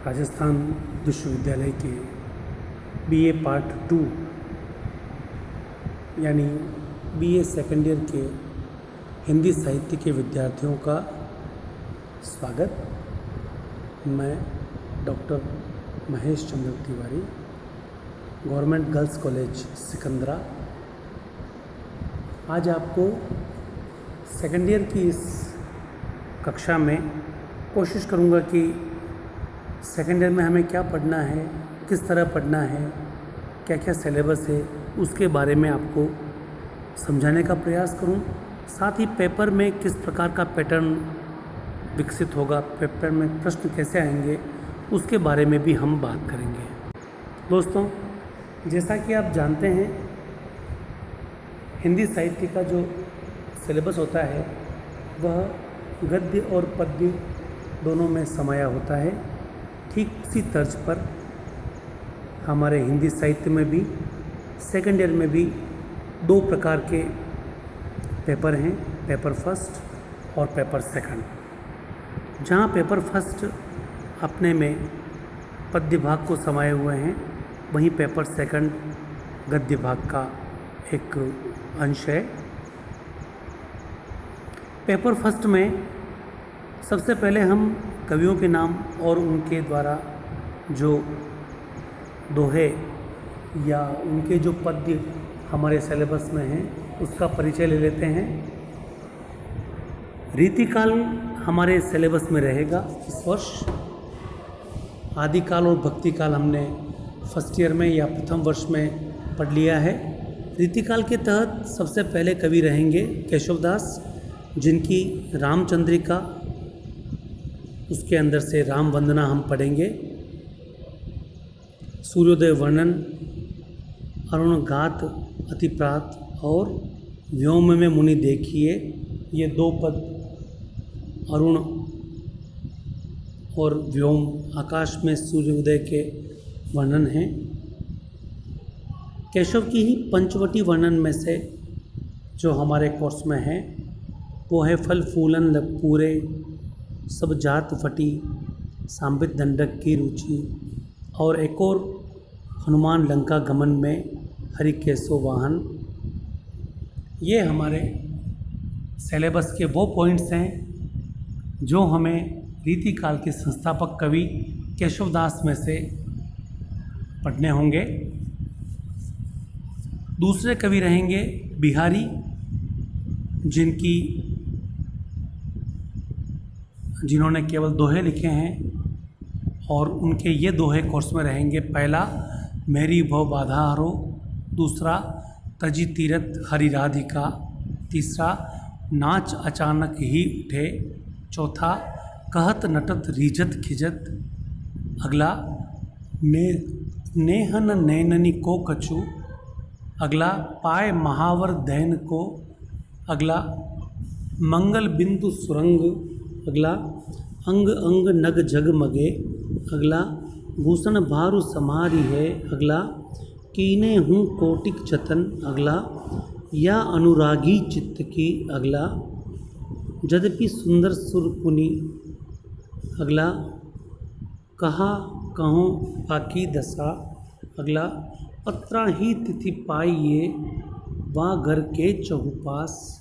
राजस्थान विश्वविद्यालय के BA part 2 यानी बीए सेकेंड ईयर के हिंदी साहित्य के विद्यार्थियों का स्वागत। मैं doctor Mahesh Chandra Tiwari, government girls college Sikandra, आज आपको सेकेंड ईयर की इस कक्षा में कोशिश करूँगा कि सेकेंड ईयर में हमें क्या पढ़ना है, किस तरह पढ़ना है, क्या क्या सिलेबस है, उसके बारे में आपको समझाने का प्रयास करूं। साथ ही पेपर में किस प्रकार का पैटर्न विकसित होगा, पेपर में प्रश्न कैसे आएंगे, उसके बारे में भी हम बात करेंगे। दोस्तों, जैसा कि आप जानते हैं, हिंदी साहित्य का जो सिलेबस होता है वह गद्य और पद्य दोनों में समाया होता है। ठीक उसी तर्ज पर हमारे हिंदी साहित्य में भी सेकेंड ईयर में भी दो प्रकार के पेपर हैं, पेपर फर्स्ट और पेपर सेकंड। जहाँ पेपर फर्स्ट अपने में पद्य भाग को समाये हुए हैं, वहीं पेपर सेकंड गद्य भाग का एक अंश है। पेपर फर्स्ट में सबसे पहले हम कवियों के नाम और उनके द्वारा जो दोहे या उनके जो पद्य हमारे सिलेबस में हैं उसका परिचय ले लेते हैं। रीतिकाल हमारे सिलेबस में रहेगा इस वर्ष। आदिकाल और भक्तिकाल हमने फर्स्ट ईयर में या प्रथम वर्ष में पढ़ लिया है। रीतिकाल के तहत सबसे पहले कवि रहेंगे केशवदास, जिनकी रामचंद्रिका, उसके अंदर से राम वंदना हम पढ़ेंगे। सूर्योदय वर्णन, अरुण गात अतिप्रात और व्योम में मुनि देखिए, ये दो पद अरुण और व्योम, आकाश में सूर्योदय के वर्णन हैं। केशव की ही पंचवटी वर्णन में से जो हमारे कोर्स में है वो है फल फूलन पूरे सब जात फटी, सांबित दंडक की रुचि, और एक और हनुमान लंका गमन में हरि केसो वाहन। ये हमारे सिलेबस के वो पॉइंट्स हैं जो हमें रीतिकाल के संस्थापक कवि केशवदास में से पढ़ने होंगे। दूसरे कवि रहेंगे बिहारी, जिन्होंने केवल दोहे लिखे हैं और उनके ये दोहे कोर्स में रहेंगे। पहला मेरी भव बाधा हरो, दूसरा तजी तीरथ हरि राधिका, तीसरा नाच अचानक ही उठे, चौथा कहत नटत रीझत खिजत, अगला नेहन नैननी को कछु, अगला पाय महावर दैन को, अगला मंगल बिंदु सुरंग, अगला अंग अंग नग जगमगे, अगला भूषण भारु समारी है, अगला कीने हूँ कोटिक जतन, अगला या अनुरागी चित्त की, अगला यद्यपि सुंदर सुरपुनी, अगला कहा कहों बाकी दशा, अगला पत्रा ही तिथि पाइए वा घर के चहुपास,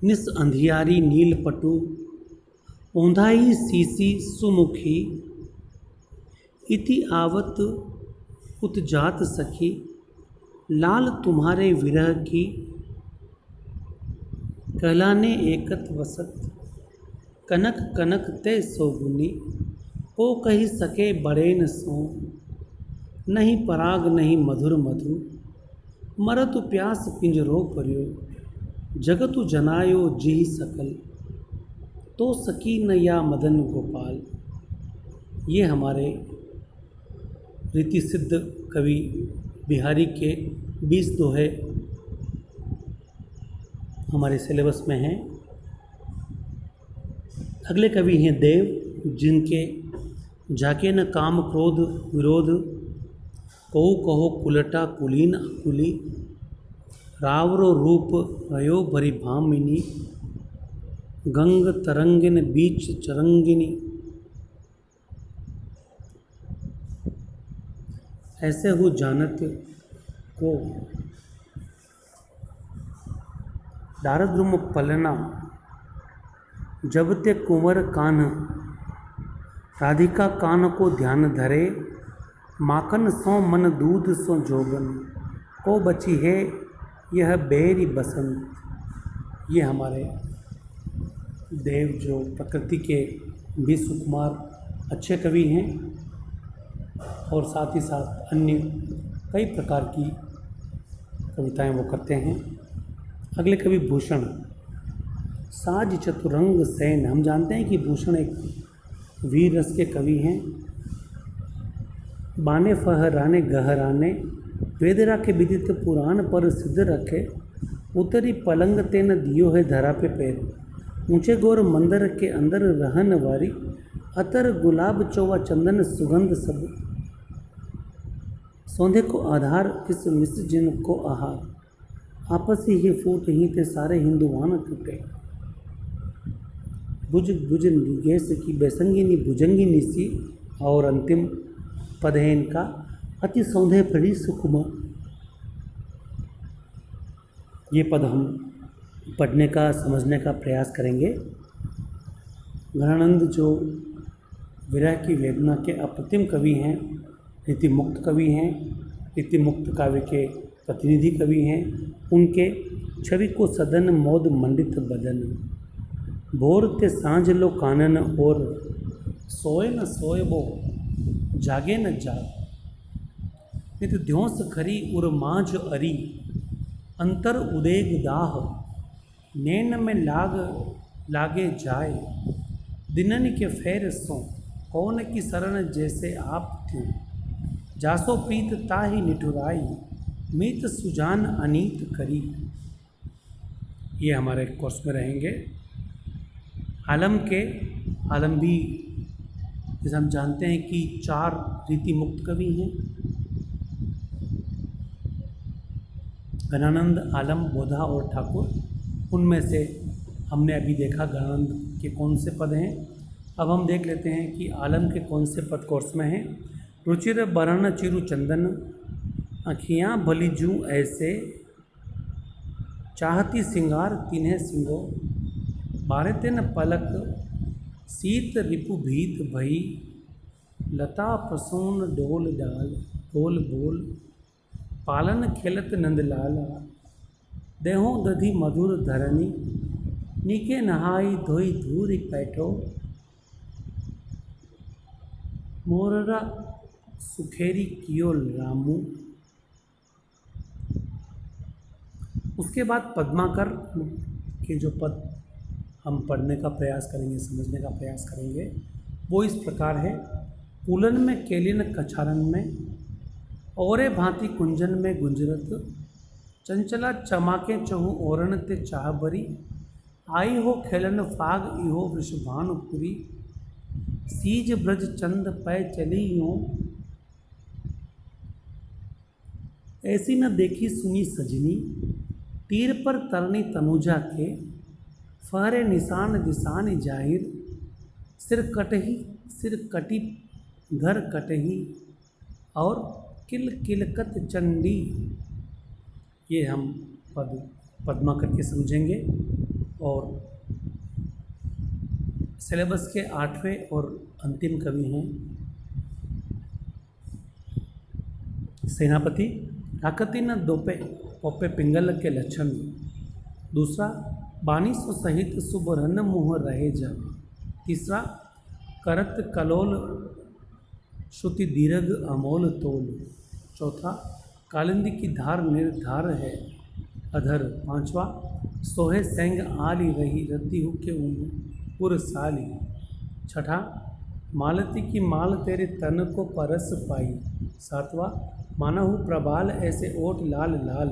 निस अंधियारी नील पटु औंधाई सीसी सुमुखी, इति आवत उत्जात सखी, लाल तुम्हारे विरह की, कहलाने एकत वसत, कनक कनक ते सौगुनी, को कही सके बड़ेन सो, नहीं पराग नहीं मधुर मधु, मरतु प्यास पिंजरो पर्यो, जगतु जनायो जी सकल, तो सकी न या मदन गोपाल। ये हमारे रीति सिद्ध कवि बिहारी के 20 दोहे हमारे सिलेबस में हैं। अगले कवि हैं देव, जिनके जाके न काम क्रोध विरोध, कहो कहो कुलटा कुलीन अकुली, रावरो रूप रयो भरी भामिनी, गंग तरंगिन बीच चरंगिनी, ऐसे हो जानत को दारद्रुम पलना, जब ते कुंवर कान राधिका कान को ध्यान धरे, माखन सो मन दूध सो जोगन, को बची है यह बेरी बसंत। ये हमारे देव जो प्रकृति के भी सुकुमार अच्छे कवि हैं और साथ ही साथ अन्य कई प्रकार की कविताएं वो करते हैं। अगले कवि भूषण, साज चतुरंग सेन। हम जानते हैं कि भूषण एक वीर रस के कवि हैं। बाने फहराने गहराने, वेद राखे विदित पुराण पर सिद्ध रखे, उतरी पलंग तेन दियो है धरा पे पैर, ऊंचे गोर मंदिर के अंदर रहन वारी, अतर गुलाब चौवा चंदन सुगंध सब, सौंधे को आधार किस मिस जिन को आहार, आपस ही फूट ही थे सारे हिंदुवान टूटे, भुज भुज निगेश की बेसंगिनी भुजंगिनी सी। और अंतिम पद है इनका, अति सौंधे पड़ी सुकुमा। ये पद हम पढ़ने का समझने का प्रयास करेंगे। घनानंद जो विरह की वेदना के अप्रतिम कवि हैं, रीतिमुक्त कवि हैं, रीतिमुक्त काव्य के प्रतिनिधि कवि हैं। उनके छवि को सदन मोद मंडित बदन, भोर ते सांझ लो कानन और, सोए न सोए वो जागे न जाग, नित ध्योंस खरी उर मांझ अरी, अंतर उदेग दाह, नैन में लागे जाए, दिनन के फेर सो, कौन की शरण जैसे आप क्यों, जासो प्रीत ताहि निठुराई, मीत सुजान अनीत करी। ये हमारे कोर्स में रहेंगे। आलम भी जैसे हम जानते हैं कि 4 रीति मुक्त कवि हैं, घनानंद, आलम, बोधा और ठाकुर। उनमें से हमने अभी देखा घनानंद के कौन से पद हैं। अब हम देख लेते हैं कि आलम के कौन से पद कोर्स में हैं। रुचिर बरन चिरु चंदन, अखियाँ भली जूँ ऐसे, चाहती सिंगार तिन्हें सिंगो, बारे तेन पलक शीत रिपु भीत भई, लता प्रसून डोल डाल, डोल बोल पालन खेलत नंदलाला, देहों दधि मधुर धरनी, नीके नहाई धोई धूरी पैठो, मोररा सुखेरी कियो रामू। उसके बाद पद्माकर के जो पद हम पढ़ने का प्रयास करेंगे, समझने का प्रयास करेंगे, वो इस प्रकार है। पुलन में केलिन कछारन में, औरे भांति कुंजन में गुंजरत, चंचला चमाके चहु ओरण ते चाह भरी, आई हो खेलन फाग इहो वृषभानुपुरी, सीज ब्रज चंद पै चली यूं, ऐसी न देखी सुनी सजनी, तीर पर तरनी तनुजा के, फहरे निशान दिशान जाहिर, सिर कटी घर कटही, और किल किलकत चंडी। ये हम पद पद्मा करके समझेंगे। और सिलेबस के 8वें और अंतिम कवि हैं सेनापति। ताकती न दोपे पोपे पिंगल के लक्षण। दूसरा, बानी सो सहित सुबरन मुँह रहे जा। तीसरा, करत कलोल श्रुति दीर्घ अमोल तोल। चौथा, कालिंदी की धार निर्धार है अधर। पांचवा, सोहे सेंग आली रही रति हु के पुर साली। छठा, मालती की माल तेरे तन को परस पाई। सातवां, मानहु प्रबाल ऐसे ओठ लाल लाल।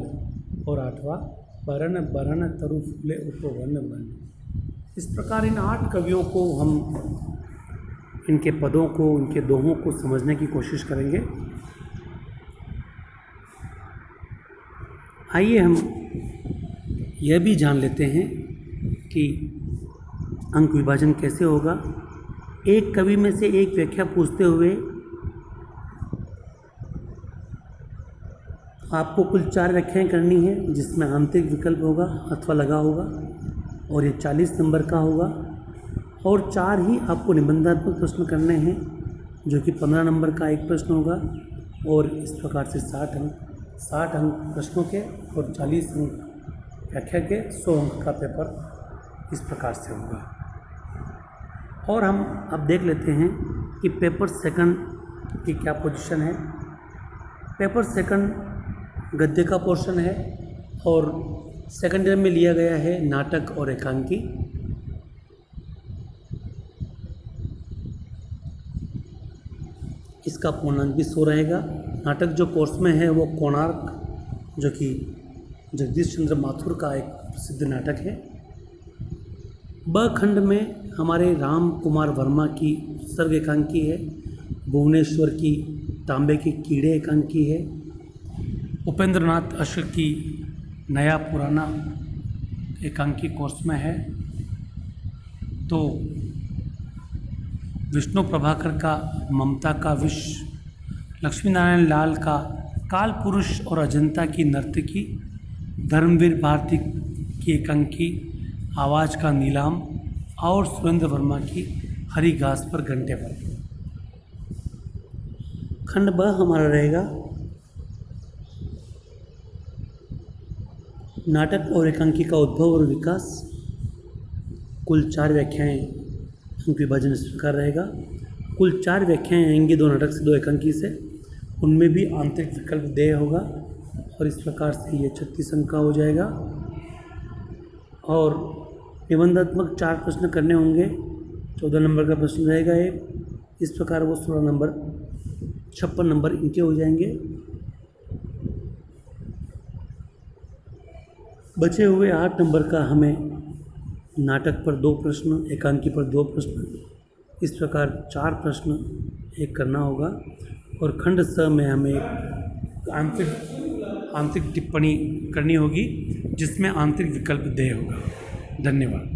और आठवां, बरन बरन तरु फूले उपवन बन। इस प्रकार इन 8 कवियों को हम इनके पदों को, इनके दोहों को समझने की कोशिश करेंगे। आइए हम यह भी जान लेते हैं कि अंक विभाजन कैसे होगा। एक कवि में से एक व्याख्या पूछते हुए आपको कुल 4 व्याख्याएं करनी है, जिसमें आंतरिक विकल्प होगा अथवा लगा होगा, और ये 40 नंबर का होगा। और 4 ही आपको निबंधात्मक प्रश्न करने हैं, जो कि 15 नंबर का एक प्रश्न होगा, और इस प्रकार से 60 अंक प्रश्नों के और 40 अंक व्याख्या के, 100 अंक का पेपर इस प्रकार से होगा। और हम अब देख लेते हैं कि पेपर सेकंड की क्या पोजीशन है। पेपर सेकंड गद्य का पोर्शन है और सेकंड ईयर में लिया गया है नाटक और एकांकी। इसका पूर्णांक भी 100 रहेगा। नाटक जो कोर्स में है वो कोणार्क, जो कि जगदीश चंद्र माथुर का एक प्रसिद्ध नाटक है। ब खंड में हमारे राम कुमार वर्मा की उत्सर्ग एकांकी है, भुवनेश्वर की तांबे के कीड़े एकांकी है, उपेंद्र नाथ अश्व की नया पुराना एकांकी कोर्स में है। तो विष्णु प्रभाकर का ममता का विष, लक्ष्मी नारायण लाल का काल पुरुष और अजंता की नर्तकी, धर्मवीर भारती की एकांकी आवाज़ का नीलाम, और सुरेंद्र वर्मा की हरी घास पर घंटे पर। खंड ब हमारा रहेगा नाटक और एकांकी का उद्भव और विकास। कुल 4 व्याख्याएं, अंक विभाजन इस प्रकार रहेगा। कुल 4 व्याख्याएं आएंगी, 2 नाटक से 2 एकांकी से, उनमें भी आंतरिक विकल्प देय होगा, और इस प्रकार से ये 36 अंक का हो जाएगा। और निबंधात्मक 4 प्रश्न करने होंगे, 14 नंबर का प्रश्न रहेगा एक, इस प्रकार वो 16 नंबर 56 नंबर इनके हो जाएंगे। बचे हुए 8 नंबर का हमें नाटक पर 2 प्रश्न, एकांकी पर 2 प्रश्न, इस प्रकार 4 प्रश्न एक करना होगा। और खंड स में हमें आंतरिक टिप्पणी करनी होगी, जिसमें आंतरिक विकल्प देय होगा। धन्यवाद।